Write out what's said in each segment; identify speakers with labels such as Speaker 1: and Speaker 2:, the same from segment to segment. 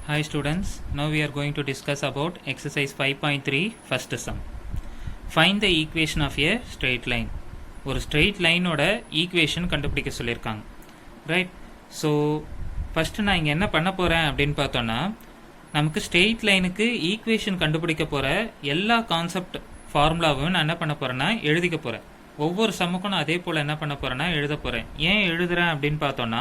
Speaker 1: Hi students, now we are going to discuss about exercise 5.3 first sum. Find the equation of a straight line. ஒரு straight line ஓட equation கண்டுபிடிக்க சொல்லியிருக்காங்க. Right? So, first நான் இங்க என்ன பண்ண போறேன் அப்படின்னு பார்த்தோம்னா, நமக்கு straight lineக்கு equation கண்டுபிடிக்க போற எல்லா கான்செப்ட் ஃபார்முலாவும் நான் என்ன பண்ண போறேன்னா எழுதிக்க போறேன். ஒவ்வொரு சம்முக்கும் நான் அதே போல் என்ன பண்ண போறேன்னா எழுத போறேன். ஏன் எழுதுறேன் அப்படின்னு பார்த்தோம்னா,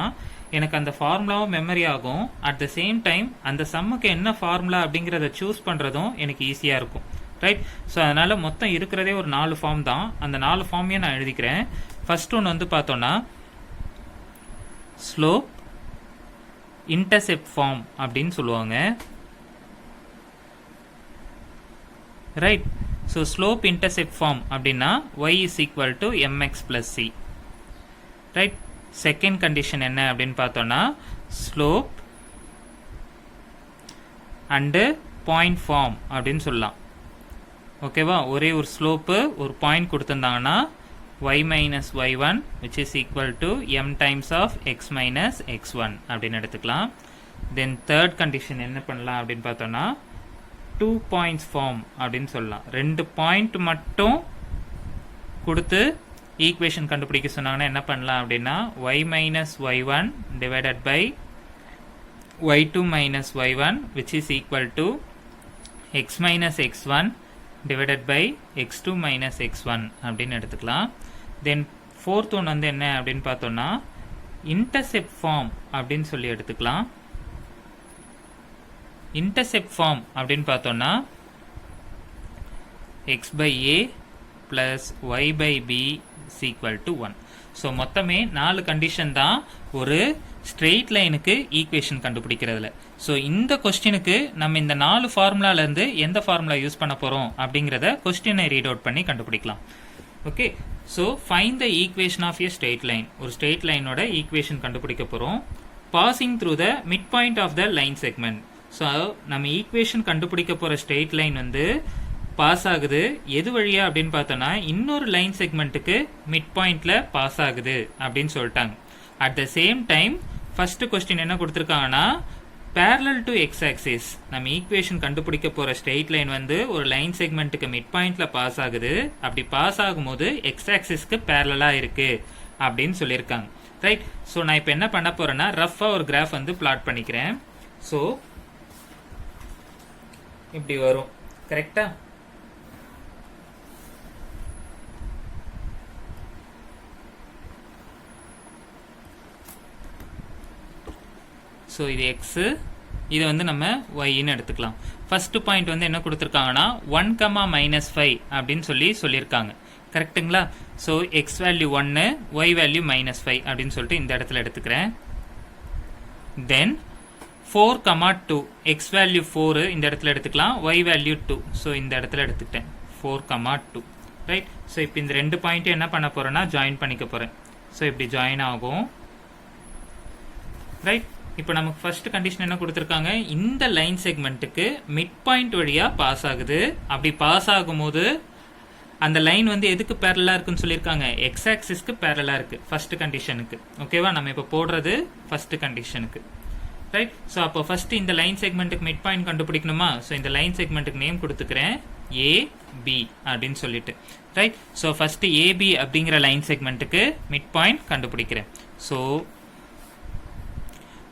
Speaker 1: எனக்கு அந்த ஃபார்முலாவும் மெமரி ஆகும். அட் த சேம் டைம் அந்த சம்முக்கு என்ன ஃபார்முலா அப்படிங்கிறத சூஸ் பண்ணுறதும் எனக்கு ஈஸியாக இருக்கும். ரைட்? ஸோ அதனால் மொத்தம் இருக்கிறதே ஒரு 4 ஃபார்ம் தான். அந்த 4 ஃபார்மையும் நான் எழுதிக்கிறேன். ஃபர்ஸ்ட் ஒன்று வந்து பார்த்தோன்னா ஸ்லோப் இன்டர்செப்ட் ஃபார்ம் அப்படின்னு சொல்லுவாங்க. Right? So slope intercept form அப்படின்னா y is equal to mx plus c. Right? Second condition என்ன அப்படின்னு பார்த்தோன்னா ஸ்லோப் அண்டு பாயிண்ட் ஃபார்ம் அப்படின்னு சொல்லலாம். ஓகேவா? ஒரே ஒரு ஸ்லோப்பு ஒரு பாயிண்ட் கொடுத்துருந்தாங்கன்னா y minus y1 which is equal to m times of x minus x1 அப்படின்னு எடுத்துக்கலாம். தென் தேர்ட் கண்டிஷன் என்ன பண்ணலாம் அப்படின்னு பார்த்தோன்னா 2 பாயிண்ட்ஸ் ஃபார்ம் அப்படின்னு சொல்லலாம். 2 பாயிண்ட் மட்டும் கொடுத்து ஈக்குவேஷன் கண்டுபிடிக்க சொன்னாங்கன்னா என்ன பண்ணலாம் அப்படின்னா y minus y1 divided by y2 minus y1 which is equal to x minus x1 divided by x2 minus x1 அப்படின்னு எடுத்துக்கலாம். தென் ஃபோர்த் ஒன் வந்து என்ன அப்படின்னு பார்த்தோம்னா இன்டர்செப்ட் ஃபார்ம் அப்படின்னு சொல்லி எடுத்துக்கலாம். இன்டர்செப்ட் ஃபார்ம் அப்படின்னு பார்த்தோம்னா x by a plus y by b is equal to 1. So மொத்தமே 4 கண்டிஷன் தான் ஒரு ஸ்ட்ரெயிட் லைனுக்கு ஈக்குவேஷன் கண்டுபிடிக்கிறதுல. ஸோ இந்த கொஸ்டினுக்கு நம்ம இந்த 4 ஃபார்முலாலேருந்து எந்த ஃபார்முலா யூஸ் பண்ண போகிறோம் அப்படிங்கிறத கொஸ்டினை ரீட் அவுட் பண்ணி கண்டுபிடிக்கலாம். Okay? So find the equation of a straight line. ஒரு ஸ்ட்ரெயிட் லைனோட ஈக்குவேஷன் கண்டுபிடிக்க போகிறோம். Passing through the mid point of the line segment. So நம்ம ஈக்குவேஷன் கண்டுபிடிக்க போகிற ஸ்ட்ரெயிட் லைன் வந்து பாஸ் ஆகுது எது வழியா அப்படின்னு பார்த்தோன்னா இன்னொரு லைன் செக்மெண்ட்டுக்கு மிட் பாயிண்ட்ல பாஸ் ஆகுது அப்படின்னு சொல்லிட்டாங்க. At the same time first question என்ன கொடுத்துருக்காங்கன்னா parallel to x axis. நம்ம ஈக்குவேஷன் கண்டுபிடிக்க போற ஸ்ட்ரெயிட் லைன் வந்து ஒரு லைன் செக்மெண்ட்டுக்கு மிட் பாயிண்ட்ல பாஸ் ஆகுது. அப்படி பாஸ் ஆகும்போது எக்ஸ் ஆக்சிஸ்க்கு பேரலா இருக்கு அப்படின்னு சொல்லியிருக்காங்க. ரைட்? ஸோ நான் இப்போ என்ன பண்ண போறேன்னா ரஃபா ஒரு கிராஃப் வந்து பிளாட் பண்ணிக்கிறேன். ஸோ இப்படி வரும். கரெக்டா? ஸோ இது எக்ஸு, இதை வந்து நம்ம ஒய்ன்னு எடுத்துக்கலாம். ஃபர்ஸ்ட் பாயிண்ட் வந்து என்ன கொடுத்துருக்காங்கன்னா 1, -5 அப்படின்னு சொல்லியிருக்காங்க. கரெக்டுங்களா? So x value 1, y value -5 அப்படின்னு சொல்லிட்டு இந்த இடத்துல எடுத்துக்கிறேன். தென் 4, 2 எக்ஸ் வேல்யூ 4 இந்த இடத்துல எடுத்துக்கலாம், ஒய் வேல்யூ 2. ஸோ இந்த இடத்துல எடுத்துக்கிட்டேன் 4, 2. ரைட்? ஸோ இப்போ இந்த 2 பாயிண்ட்டும் என்ன பண்ண போறேன்னா ஜாயின் பண்ணிக்க போறேன். ஸோ இப்படி ஜாயின் ஆகும். ரைட்? இப்போ நமக்கு ஃபர்ஸ்ட் கண்டிஷன் என்ன கொடுத்துருக்காங்க, இந்த லைன் செக்மெண்ட்டுக்கு மிட் பாயிண்ட் வழியா பாஸ் ஆகுது. அப்படி பாஸ் ஆகும்போது அந்த லைன் வந்து எதுக்கு பேரலா இருக்குன்னு சொல்லியிருக்காங்க, எக்ஸ் ஆக்சிஸ்க்கு பேரலா இருக்கு ஃபர்ஸ்ட் கண்டிஷனுக்கு. ஓகேவா? நம்ம இப்போ போடுறது ஃபர்ஸ்ட் கண்டிஷனுக்கு. ரைட்? ஸோ அப்போ ஃபர்ஸ்ட் இந்த லைன் செக்மெண்ட்டுக்கு மிட் பாயிண்ட் கண்டுபிடிக்கணுமா? ஸோ இந்த லைன் செக்மெண்ட்டுக்கு நேம் கொடுத்துக்கிறேன் ஏபி அப்படின்னு சொல்லிட்டு. ரைட்? ஸோ ஃபர்ஸ்ட் ஏபி அப்படிங்கிற லைன் செக்மெண்ட்டுக்கு மிட் பாயிண்ட் கண்டுபிடிக்கிறேன். So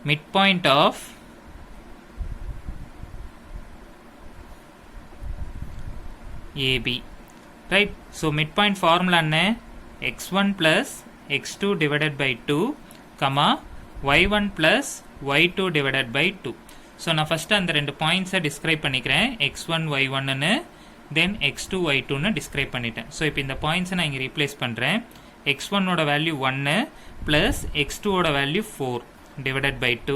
Speaker 1: midpoint of AB. Right? So midpoint formula என்ன? x1 plus x2 divided by 2, y1 plus y2 divided by 2. So நான் first அந்த 2 points describe பண்ணிக்கிறேன். x1 y1 ன்னு then x2 y2 ன்னு describe பண்ணிட்டேன். So இப்போ இந்த points நான் இங்க replace பண்றேன். x1 ஓட value 1 plus x2 ஓட value 4 divided by 2,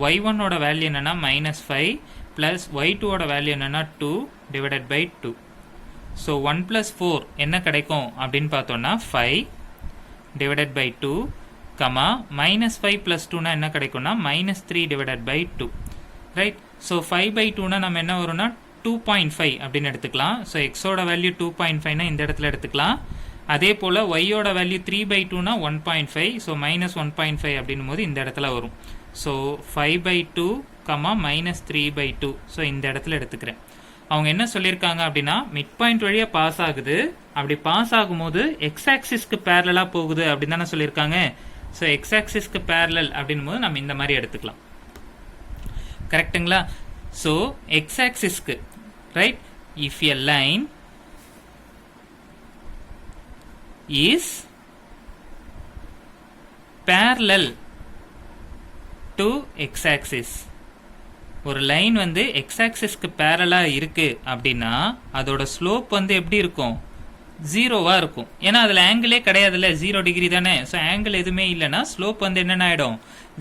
Speaker 1: y1 ஓட வேல்யூ என்னன்னா -5 plus y2 ஓட வேல்யூ என்னன்னா 2 divided by 2. ஸோ 1 plus 4 என்ன கிடைக்கும் அப்படின்னு பார்த்தோம்னா 5 divided by 2, -5 plus 2 என்ன கிடைக்கும்னா -3 divided by 2. Right? So 5 by 2 நம்ம என்ன வரும்னா 2.5 அப்படின்னு எடுத்துக்கலாம். ஸோ எக்ஸோட வேல்யூ 2.5 இந்த இடத்துல எடுத்துக்கலாம். அதே போல் ஒய்யோட வேல்யூ 3/2னா 1.5. ஸோ -1.5 அப்படின்னும் போது இந்த இடத்துல வரும். So 5/2 comma -3/2. ஸோ இந்த இடத்துல எடுத்துக்கிறேன். அவங்க என்ன சொல்லியிருக்காங்க அப்படின்னா மிட் பாயிண்ட் வழியா பாஸ் ஆகுது, அப்படி பாஸ் ஆகும்போது எக்ஸ் ஆக்சிஸ்க்கு பேரலா போகுது அப்படின்னு தானே சொல்லியிருக்காங்க. ஸோ எக்ஸ் ஆக்சிஸ்க்கு பேரலல் அப்படின் போது நம்ம இந்த மாதிரி எடுத்துக்கலாம். கரெக்டுங்களா? ஸோ எக்ஸ் ஆக்சிஸ்க்கு right, if a line is parallel to x axis, ஒரு லைன் வந்து x axisக்கு பேரலா இருக்கு அப்படின்னா அதோட ஸ்லோப் வந்து எப்படி இருக்கும்? ஜீரோவா இருக்கும். ஏன்னா அதுல ஆங்கிளே கிடையாதுல்ல, 0 டிகிரி தானே. ஸோ ஆங்கிள் எதுவுமே இல்லைன்னா ஸ்லோப் வந்து என்னென்ன ஆயிடும்?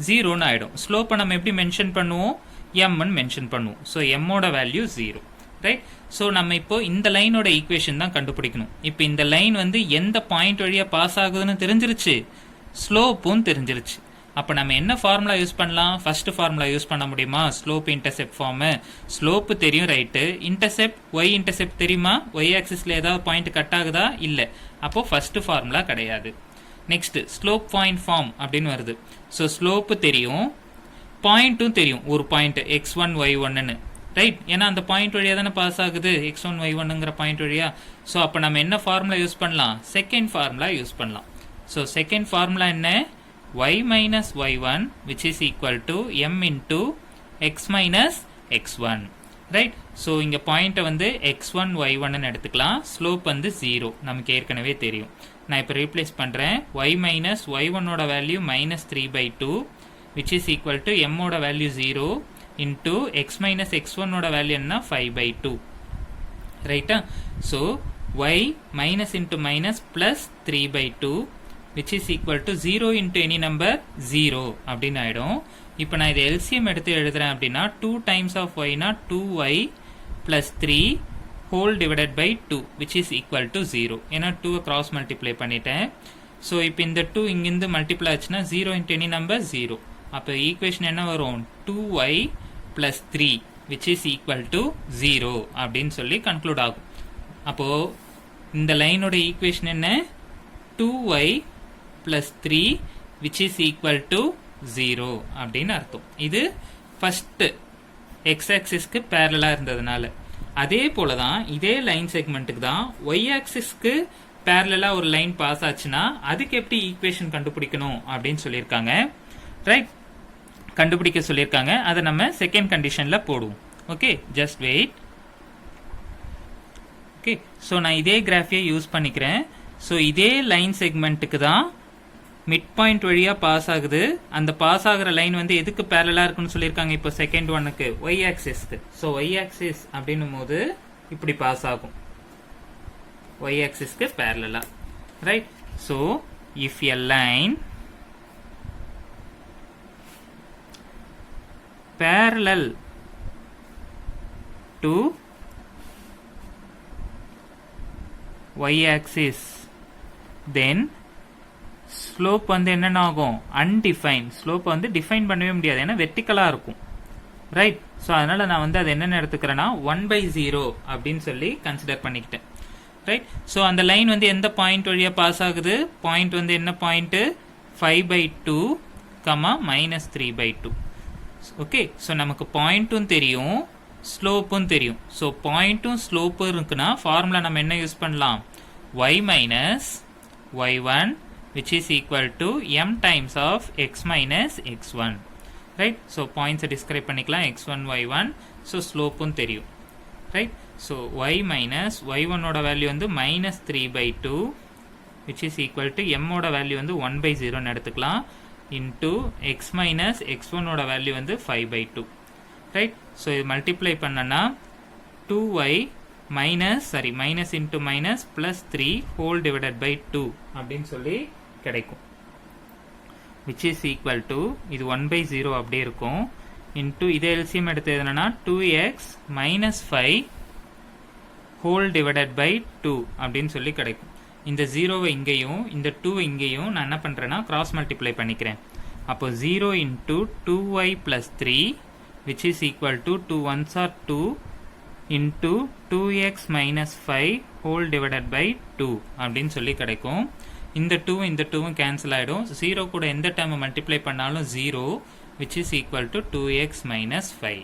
Speaker 1: ஜீரோன்னு ஆயிடும். ஸ்லோப்பை நம்ம எப்படி மென்ஷன் பண்ணுவோம்? எம்னு மென்ஷன் பண்ணுவோம். ஸோ எம்மோட வேல்யூ 0. ரைட். ஸோ நம்ம இப்போ இந்த லைனோட ஈக்குவேஷன் தான் கண்டுபிடிக்கணும். இப்போ இந்த லைன் வந்து எந்த பாயிண்ட் வழியா பாஸ் ஆகுதுன்னு தெரிஞ்சிருச்சு, ஸ்லோப்பும் தெரிஞ்சிருச்சு. அப்போ நம்ம என்ன ஃபார்முலா யூஸ் பண்ணலாம்? ஃபர்ஸ்ட் ஃபார்முலா யூஸ் பண்ண முடியுமா? Slope intercept form. ஸ்லோப்பு தெரியும், ரைட்டு. இன்டர்செப்ட் ஒய் இன்டர்செப்ட் தெரியுமா? ஒய் ஆக்சிஸில் ஏதாவது பாயிண்ட் கட் ஆகுதா? இல்லை. அப்போ ஃபர்ஸ்ட் ஃபார்முலா கிடையாது. நெக்ஸ்ட் ஸ்லோப் பாயிண்ட் ஃபார்ம் அப்படின்னு வருது. ஸோ ஸ்லோப்பு தெரியும், பாயிண்ட்டும் தெரியும். ஒரு பாயிண்ட் x1 y1ன்னு, ரைட். ஏன்னா அந்த பாயிண்ட் வழியா தானே பாஸ் ஆகுது, x1 y1ங்கிற பாயிண்ட் வழியா. ஸோ அப்போ நம்ம என்ன ஃபார்முலா யூஸ் பண்ணலாம்? செகண்ட் ஃபார்முலா யூஸ் பண்ணலாம். So second formula என்ன? y minus y1 which is equal to m into x minus x1. Right? So இங்க பாயிண்ட் வந்து x1 y1 ன்னு எடுத்துக்கலாம். ஸ்லோப் வந்து 0 நமக்கு ஏற்கனவே தெரியும். நான் இப்போ ரீப்ளேஸ் பண்றேன். y minus y1 ஓட value -3/2 which is equal to m ஓட value 0 into x minus x1 ஓட வேல்யூ என்ன? 5/2. ரைட்டா? So y minus into minus plus 3/2 which is equal to 0 into any number 0 அப்படின்னு ஆயிடும். இப்போ நான் இதை LCM எடுத்து எழுதுறேன் அப்படின்னா 2 times of y னா 2y plus 3 whole divided by 2 which is equal to 0. ஏன்னா 2 cross multiply பண்ணிட்டேன். ஸோ இப்போ இந்த 2 இங்கிருந்து மல்டிப்ளை ஆச்சுன்னா 0 into any number 0. அப்போ ஈக்குவேஷன் என்ன வரும்? 2y plus 3 which is equal to 0 அப்படின்னு சொல்லி கன்க்ளூட் ஆகும். அப்போ இந்த லைனோட ஈக்குவேஷன் என்ன? 2y plus 3 which is equal to 0 அப்படின்னு அர்த்தம். இது ஃபர்ஸ்ட் x ஆக்சிஸ்க்கு பேரலா இருந்ததுனால. அதே போல தான் இதே லைன் செக்மெண்ட்டுக்கு தான் y ஆக்சிஸ்க்கு பேரலா ஒரு லைன் பாஸ் ஆச்சுன்னா அதுக்கு எப்படி ஈக்குவேஷன் கண்டுபிடிக்கணும் அப்படின்னு சொல்லியிருக்காங்க. ரைட், கண்டுபிடிக்க சொல்லியிருக்காங்க. அதை நம்ம செகண்ட் கண்டிஷன்ல போடுவோம். Okay, just wait. Okay, so நான் இதே கிராஃபியை யூஸ் பண்ணிக்கிறேன். ஸோ இதே லைன் செக்மெண்ட்டுக்கு தான் மிட் பாயிண்ட் வழியா பாஸ் ஆகுது. அந்த பாஸ் ஆகிற லைன் வந்து எதுக்கு பேரலா இருக்குன்னு சொல்லியிருக்காங்க? இப்போ செகண்ட் ஒன்னுக்கு ஒய் ஆக்சிஸ்க்கு. ஸோ ஒய் ஆக்சிஸ் அப்படின்னும் போது இப்படி பாஸ் ஆகும், ஒய் ஆக்சிஸ்க்கு பேரலா. Right. So if a line parallel to y axis then slope வந்து என்னென்ன ஆகும்? அன்டிஃபைன். ஸ்லோப் வந்து டிஃபைன் பண்ணவே முடியாது, ஏன்னா வெர்டிக்கலா இருக்கும். ரைட். ஸோ அதனால நான் வந்து அது என்னென்ன எடுத்துக்கிறேன்னா 1/0 அப்படின்னு சொல்லி கன்சிடர் பண்ணிக்கிட்டேன். ரைட். ஸோ அந்த லைன் வந்து எந்த பாயிண்ட் வழியா பாஸ் ஆகுது? பாயிண்ட் வந்து என்ன பாயிண்ட்? 5/2 -3/2. ஓகே. ஸோ நமக்கு பாயிண்ட்டும் தெரியும், ஸ்லோப்பும் தெரியும். ஸோ பாயிண்ட்டும் ஸ்லோப்பும் இருக்குன்னா ஃபார்முலா நம்ம என்ன யூஸ் பண்ணலாம்? y minus y1 which is equal to m times of x minus x1. Right? So points describe பண்ணிக்கலாம் x1 y1. So ஸ்லோப்பும் தெரியும். Right? So y minus y1 ஓட வேல்யூ வந்து -3/2 which is equal to m ஓட value வந்து 1/0 எடுத்துக்கலாம் into x minus x1 ஓட value வந்து 5/2. Right? So இது மல்டிப்ளை பண்ணனா 2y minus into minus plus 3 whole divided by 2 அப்படின்னு சொல்லி கிடைக்கும். which is equal to இது 1/0 அப்படியே இருக்கும் into இது LCM எடுத்து எதுனா 2x minus 5 whole divided by 2 அப்படின்னு சொல்லி கிடைக்கும். இந்த 0வை இங்கேயும் இந்த 2 இங்கேயும் நான் என்ன பண்றேன்னா cross multiply பண்ணிக்கிறேன். அப்போ 0 into 2y plus 3 which is equal to 2 ones are 2 into 2x minus 5 whole divided by 2 அப்படின்னு சொல்லி கிடைக்கும். இந்த 2 இந்த 2 கேன்சல் ஆயிடும். 0 கூட எந்த டேர்ம் மல்டிப்ளை பண்ணாலும் 0, which is equal to 2x minus 5.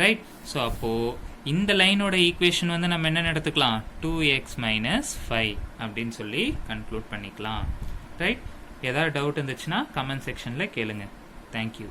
Speaker 1: Right. So அப்போது இந்த லைனோட ஈக்குவேஷன் வந்து நம்ம என்ன எடுத்துக்கலாம், 2x minus 5 அப்படின்னு சொல்லி கன்க்ளூட் பண்ணிக்கலாம். ரைட். ஏதாவது டவுட் இருந்துச்சுன்னா கமெண்ட் செக்ஷனில் கேளுங்க. தேங்க்யூ.